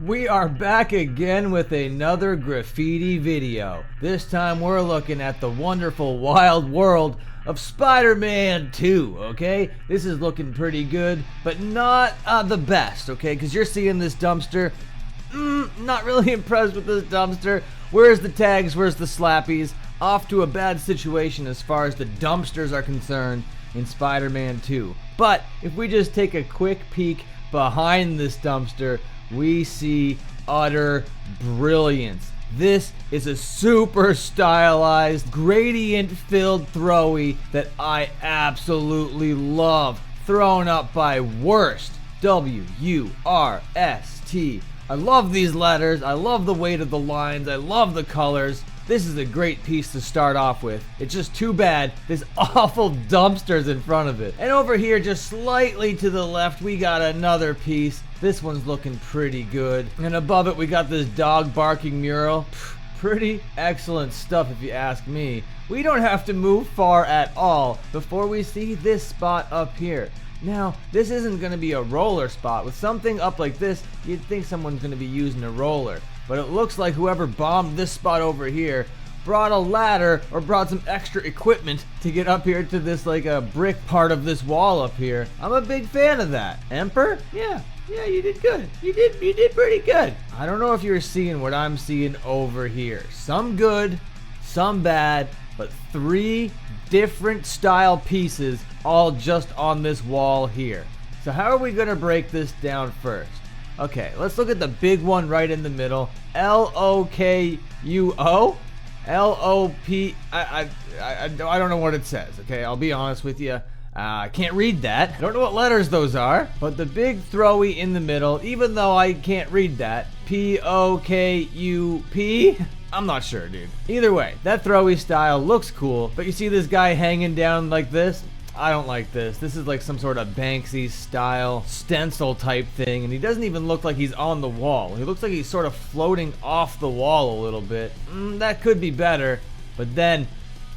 We are back again with another graffiti video. This time we're looking at the wonderful wild world of Spider-Man 2, okay? This is looking pretty good, but not the best, okay? Because you're seeing this dumpster. Not really impressed with this dumpster. Where's the tags? Where's the slappies? Off to a bad situation as far as the dumpsters are concerned in Spider-Man 2. But if we just take a quick peek behind this dumpster, we see utter brilliance. This is a super stylized, gradient-filled throwy that I absolutely love. Thrown up by Worst. W-U-R-S-T. I love these letters. I love the weight of the lines. I love the colors. This is a great piece to start off with. It's just too bad this awful dumpster's in front of it. And over here, just slightly to the left, we got another piece. This one's looking pretty good. And above it, we got this dog barking mural. Pretty excellent stuff if you ask me. We don't have to move far at all before we see this spot up here. Now, this isn't going to be a roller spot. With something up like this, you'd think someone's going to be using a roller. But it looks like whoever bombed this spot over here brought a ladder or brought some extra equipment to get up here to this like a brick part of this wall up here. I'm a big fan of that. Emperor? Yeah, you did good. You did pretty good. I don't know if you're seeing what I'm seeing over here. Some good, some bad, but 3 different style pieces all just on this wall here. So how are we gonna break this down first? Okay, let's look at the big one right in the middle. L-O-K-U-O? L-O-P... I don't know what it says, okay? I'll be honest with you. I can't read that. I don't know what letters those are. But the big throwy in the middle, even though I can't read that, P-O-K-U-P? I'm not sure, dude. Either way, that throwy style looks cool, but you see this guy hanging down like this? I don't like this. This is like some sort of Banksy style stencil type thing, and he doesn't even look like he's on the wall. He looks like he's sort of floating off the wall a little bit. That could be better. But then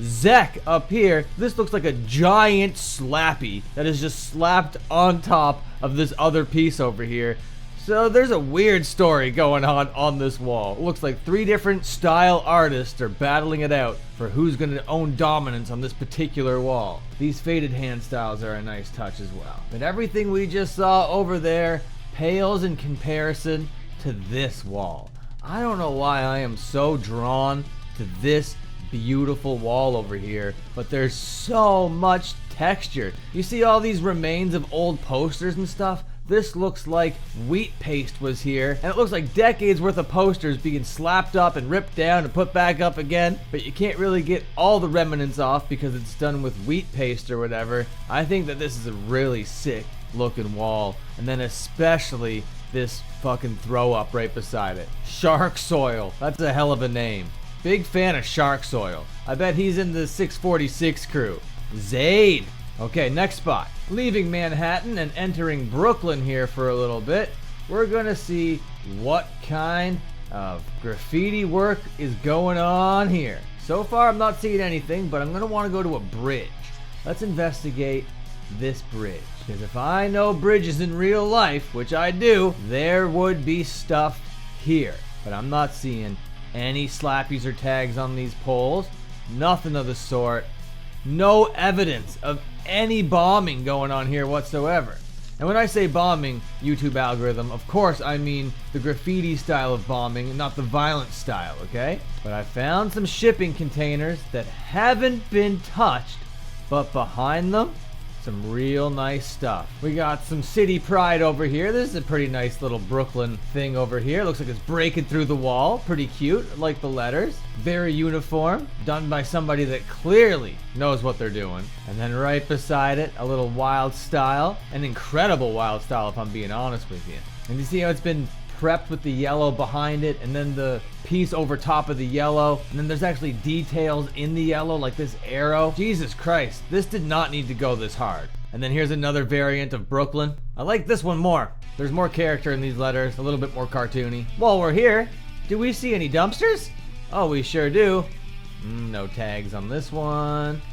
Zek up here, this looks like a giant slappy that is just slapped on top of this other piece over here. So there's a weird story going on this wall. It looks like 3 different style artists are battling it out for who's going to own dominance on this particular wall. These faded hand styles are a nice touch as well. But everything we just saw over there pales in comparison to this wall. I don't know why I am so drawn to this beautiful wall over here, but there's so much texture. You see all these remains of old posters and stuff? This looks like wheat paste was here, and it looks like decades worth of posters being slapped up and ripped down and put back up again, but you can't really get all the remnants off because it's done with wheat paste or whatever. I think that this is a really sick looking wall, and then especially this fucking throw up right beside it. Shark Soil, that's a hell of a name. Big fan of Shark Soil. I bet he's in the 646 crew. Zaid. Okay, next spot. Leaving Manhattan and entering Brooklyn here for a little bit, we're gonna see what kind of graffiti work is going on here. So far, I'm not seeing anything, but I'm gonna wanna go to a bridge. Let's investigate this bridge. Because if I know bridges in real life, which I do, there would be stuff here. But I'm not seeing any slappies or tags on these poles. Nothing of the sort. No evidence of any bombing going on here whatsoever. And when I say bombing, YouTube algorithm, of course I mean the graffiti style of bombing and not the violent style, okay? But I found some shipping containers that haven't been touched, but behind them, some real nice stuff. We got some city pride over here. This is a pretty nice little Brooklyn thing over here. Looks like it's breaking through the wall. Pretty cute. I like the letters. Very uniform. Done by somebody that clearly knows what they're doing. And then right beside it, a little wild style. An incredible wild style if I'm being honest with you. And you see how it's been prepped with the yellow behind it, and then the piece over top of the yellow, and then there's actually details in the yellow like this arrow. Jesus Christ, this did not need to go this hard. And then here's another variant of Brooklyn. I like this one more. There's more character in these letters, a little bit more cartoony. While we're here, do we see any dumpsters? Oh, we sure do. No tags on this one.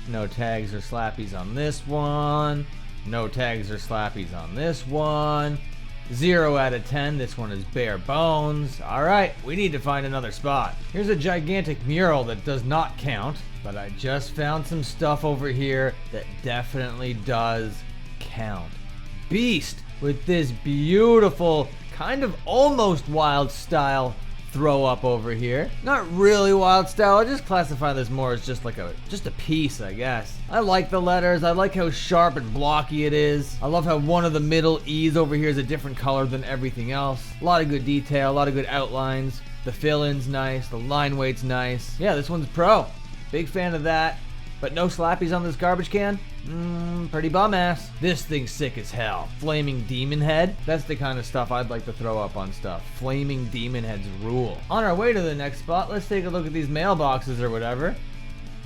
No tags or slappies on this one. No tags or slappies on this one. 0 out of 10. This one is bare bones. All right, we need to find another spot. Here's a gigantic mural that does not count, but I just found some stuff over here that definitely does count. Beast with this beautiful, kind of almost wild style throw up over here. Not really wild style. I just classify this more as just a piece, I guess. I like the letters. I like how sharp and blocky it is. I love how one of the middle E's over here is a different color than everything else. A lot of good detail, a lot of good outlines. The fill-in's nice, the line weight's nice. Yeah, this one's pro. Big fan of that. But no slappies on this garbage can? Pretty bum ass. This thing's sick as hell. Flaming demon head? That's the kind of stuff I'd like to throw up on stuff. Flaming demon heads rule. On our way to the next spot, let's take a look at these mailboxes or whatever.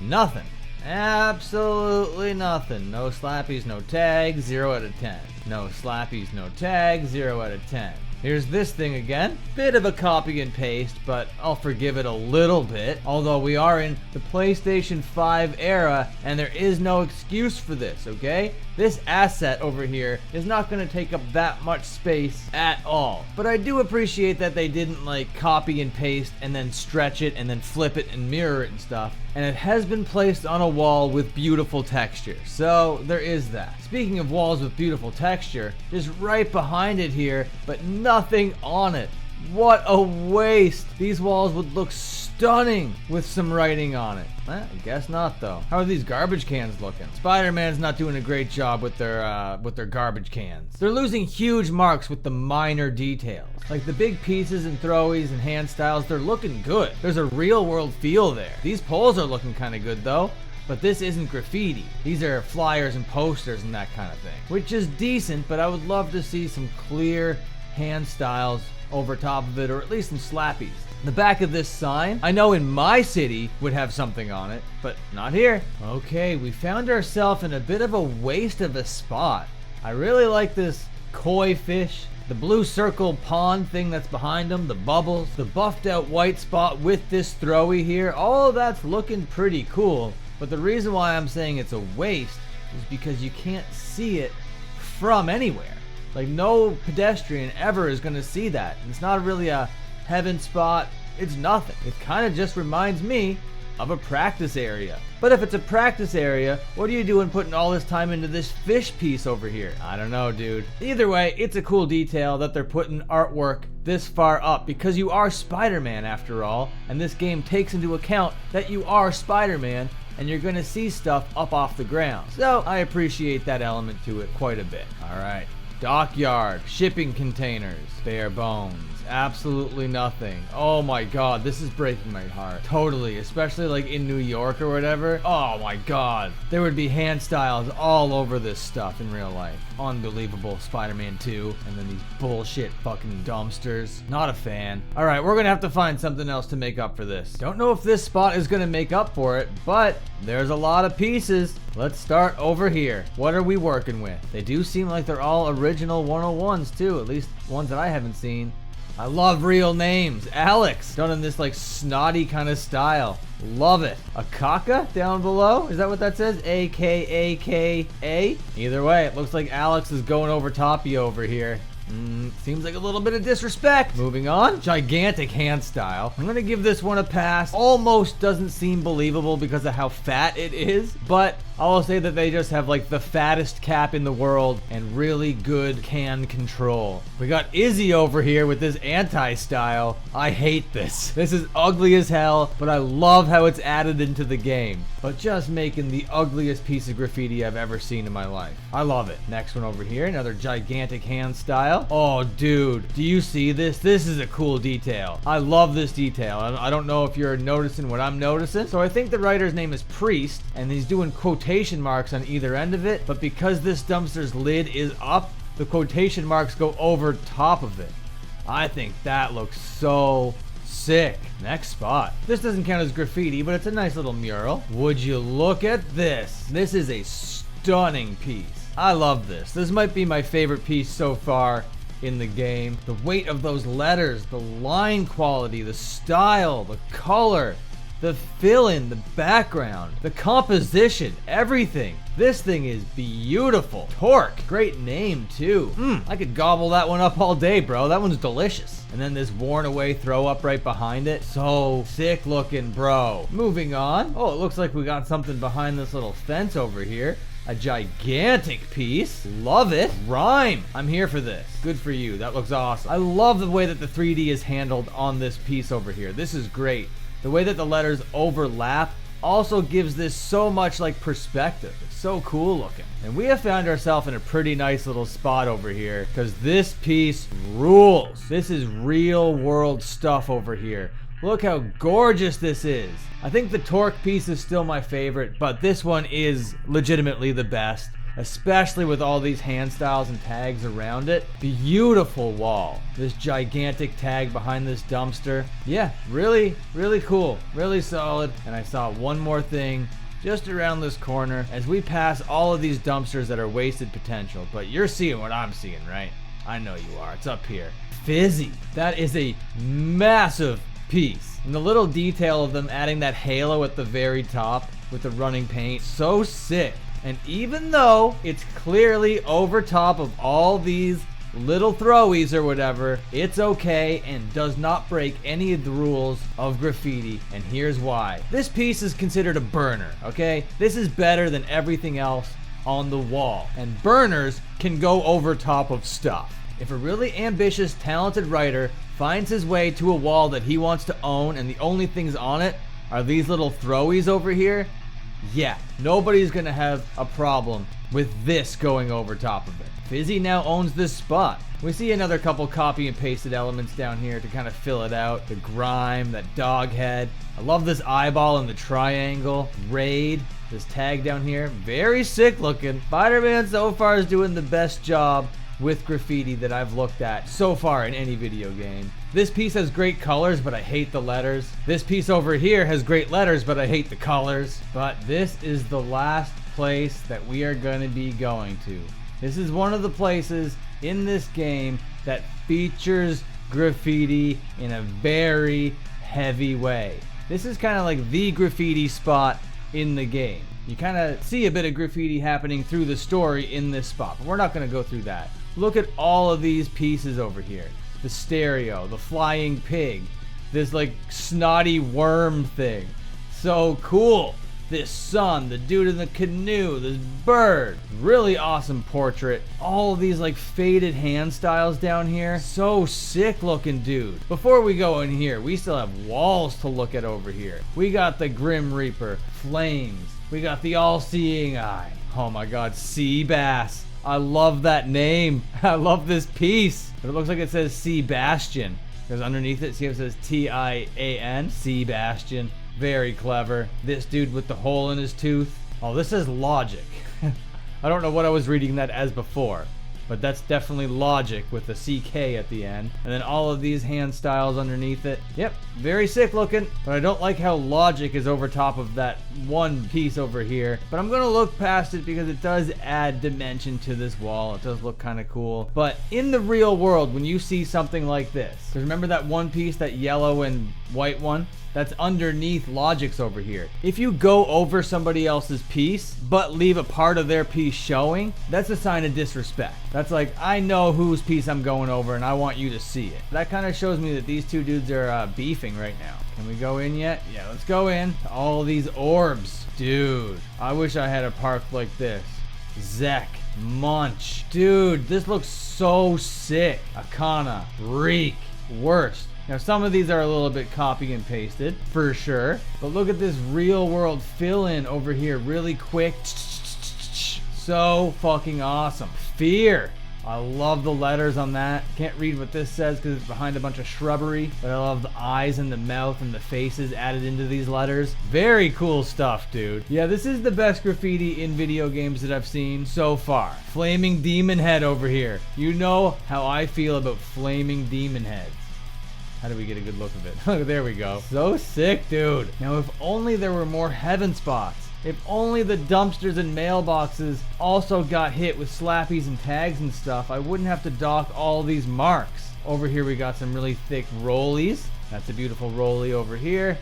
Nothing. Absolutely nothing. No slappies, no tags, 0 out of 10. No slappies, no tags, 0 out of 10. Here's this thing again. Bit of a copy and paste, but I'll forgive it a little bit. Although we are in the PlayStation 5 era, and there is no excuse for this, okay? This asset over here is not going to take up that much space at all. But I do appreciate that they didn't like copy and paste and then stretch it and then flip it and mirror it and stuff. And it has been placed on a wall with beautiful texture. So there is that. Speaking of walls with beautiful texture, just right behind it here, but nothing on it. What a waste. These walls would look stunning with some writing on it. I guess not though. How are these garbage cans looking? Spider-Man's not doing a great job with their garbage cans. They're losing huge marks with the minor details. Like the big pieces and throwies and hand styles, they're looking good. There's a real world feel there. These poles are looking kind of good though. But this isn't graffiti. These are flyers and posters and that kind of thing. Which is decent, but I would love to see some clear hand styles over top of it, or at least some slappies. The back of this sign, I know in my city would have something on it, but not here. Okay, we found ourselves in a bit of a waste of a spot. I really like this koi fish, the blue circle pond thing that's behind them, the bubbles, the buffed out white spot with this throwy here. All of that's looking pretty cool, but the reason why I'm saying it's a waste is because you can't see it from anywhere. Like no pedestrian ever is going to see that. It's not really a heaven spot. It's nothing. It kind of just reminds me of a practice area. But if it's a practice area, what are you doing putting all this time into this fish piece over here? I don't know, dude. Either way, it's a cool detail that they're putting artwork this far up because you are Spider-Man after all, and this game takes into account that you are Spider-Man and you're going to see stuff up off the ground. So I appreciate that element to it quite a bit. All right. Dockyard, shipping containers, bare bones, absolutely nothing. Oh my god, this is breaking my heart. Totally, especially like in New York or whatever. Oh my god, there would be hand styles all over this stuff in real life. Unbelievable. Spider-Man 2, and then these bullshit fucking dumpsters. Not a fan. Alright, we're gonna have to find something else to make up for this. Don't know if this spot is gonna make up for it, but there's a lot of pieces. Let's start over here. What are we working with? They do seem like they're all original 101s too, at least ones that I haven't seen. I love real names. Alex, done in this like snotty kind of style. Love it. Akaka down below? Is that what that says? A-K-A-K-A? Either way, it looks like Alex is going over top you over here. Seems like a little bit of disrespect. Moving on. Gigantic hand style. I'm gonna give this one a pass. Almost doesn't seem believable because of how fat it is, but I'll say that they just have like the fattest cap in the world and really good can control. We got Izzy over here with this anti-style. I hate this. This is ugly as hell, but I love how it's added into the game. But just making the ugliest piece of graffiti I've ever seen in my life. I love it. Next one over here, another gigantic hand style. Oh, dude, do you see this? This is a cool detail. I love this detail. I don't know if you're noticing what I'm noticing. So I think the writer's name is Priest, and he's doing quotation marks on either end of it, but because this dumpster's lid is up, the quotation marks go over top of it. I think that looks so sick. Next spot. This doesn't count as graffiti, but it's a nice little mural. Would you look at this? This is a stunning piece. I love this. This might be my favorite piece so far in the game. The weight of those letters, the line quality, the style, the color. The fill-in, the background, the composition, everything. This thing is beautiful. Torque, great name too. I could gobble that one up all day, bro. That one's delicious. And then this worn away throw up right behind it. So sick looking, bro. Moving on. Oh, it looks like we got something behind this little fence over here. A gigantic piece. Love it. Rhyme. I'm here for this. Good for you. That looks awesome. I love the way that the 3D is handled on this piece over here. This is great. The way that the letters overlap also gives this so much like perspective. It's so cool looking. And we have found ourselves in a pretty nice little spot over here because this piece rules. This is real world stuff over here. Look how gorgeous this is. I think the Torque piece is still my favorite, but this one is legitimately the best, especially with all these hand styles and tags around it. Beautiful wall. This gigantic tag behind this dumpster. Yeah, really, really cool. Really solid. And I saw one more thing just around this corner as we pass all of these dumpsters that are wasted potential. But you're seeing what I'm seeing, right? I know you are. It's up here. Fizzy. That is a massive piece. And the little detail of them adding that halo at the very top with the running paint. So sick. And even though it's clearly over top of all these little throwies or whatever, it's okay and does not break any of the rules of graffiti. And here's why. This piece is considered a burner, okay? This is better than everything else on the wall. And burners can go over top of stuff. If a really ambitious, talented writer finds his way to a wall that he wants to own and the only things on it are these little throwies over here, yeah, nobody's gonna have a problem with this going over top of it. Fizzy now owns this spot. We see another couple copy and pasted elements down here to kind of fill it out. The grime, that dog head. I love this eyeball and the triangle. Raid, this tag down here. Very sick looking. Spider-Man so far is doing the best job with graffiti that I've looked at so far in any video game. This piece has great colors, but I hate the letters. This piece over here has great letters, but I hate the colors. But this is the last place that we are going to be going to. This is one of the places in this game that features graffiti in a very heavy way. This is kind of like the graffiti spot in the game. You kind of see a bit of graffiti happening through the story in this spot, but we're not going to go through that. Look at all of these pieces over here. The stereo, the flying pig, this like snotty worm thing. So cool. This sun, the dude in the canoe, this bird. Really awesome portrait. All of these like faded hand styles down here. So sick looking, dude. Before we go in here, we still have walls to look at over here. We got the Grim Reaper, flames. We got the all-seeing eye. Oh my god, Sea Bass. I love that name. I love this piece. But it looks like it says Sebastian. Because underneath it, see it says T-I-A-N. Sebastian. Very clever. This dude with the hole in his tooth. Oh, this is Logic. I don't know what I was reading that as before. But that's definitely Logic with the CK at the end. And then all of these hand styles underneath it. Yep, very sick looking. But I don't like how Logic is over top of that one piece over here. But I'm going to look past it because it does add dimension to this wall. It does look kind of cool. But in the real world, when you see something like this, because remember that one piece, that yellow and white one? That's underneath Logic's over here. If you go over somebody else's piece, but leave a part of their piece showing, that's a sign of disrespect. That's like, I know whose piece I'm going over and I want you to see it. That kind of shows me that these two dudes are beefing right now. Can we go in yet? Yeah, let's go in. All these orbs. Dude, I wish I had a park like this. Zek, Munch. Dude, this looks so sick. Akana, Reek, Worst. Now some of these are a little bit copy and pasted, for sure. But look at this real world fill in over here, really quick. So fucking awesome. Fear. I love the letters on that. Can't read what this says because it's behind a bunch of shrubbery. But I love the eyes and the mouth and the faces added into these letters. Very cool stuff, dude. Yeah, this is the best graffiti in video games that I've seen so far. Flaming demon head over here. You know how I feel about flaming demon heads. How do we get a good look of it? Oh, there we go. So sick, dude. Now, if only there were more heaven spots. If only the dumpsters and mailboxes also got hit with slappies and tags and stuff, I wouldn't have to dock all these marks. Over here, we got some really thick rollies. That's a beautiful rollie over here.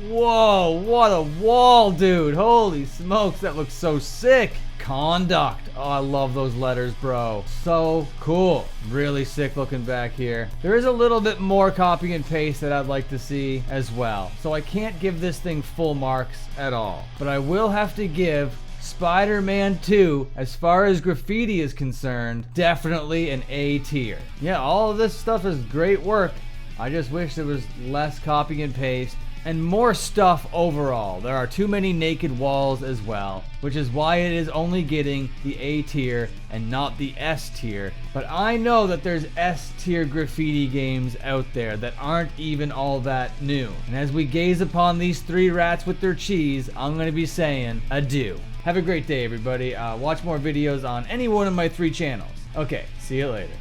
Whoa, what a wall, dude. Holy smokes, that looks so sick. Conduct. Oh, I love those letters, bro. So cool. Really sick looking back here. There is a little bit more copy and paste that I'd like to see as well. So I can't give this thing full marks at all. But I will have to give Spider-Man 2, as far as graffiti is concerned, definitely an A tier. Yeah, all of this stuff is great work. I just wish there was less copy and paste and more stuff overall. There are too many naked walls as well, which is why it is only getting the A tier and not the S tier. But I know that there's S tier graffiti games out there that aren't even all that new. And as we gaze upon these three rats with their cheese, I'm going to be saying adieu. Have a great day, everybody. Watch more videos on any one of my 3 channels. Okay, see you later.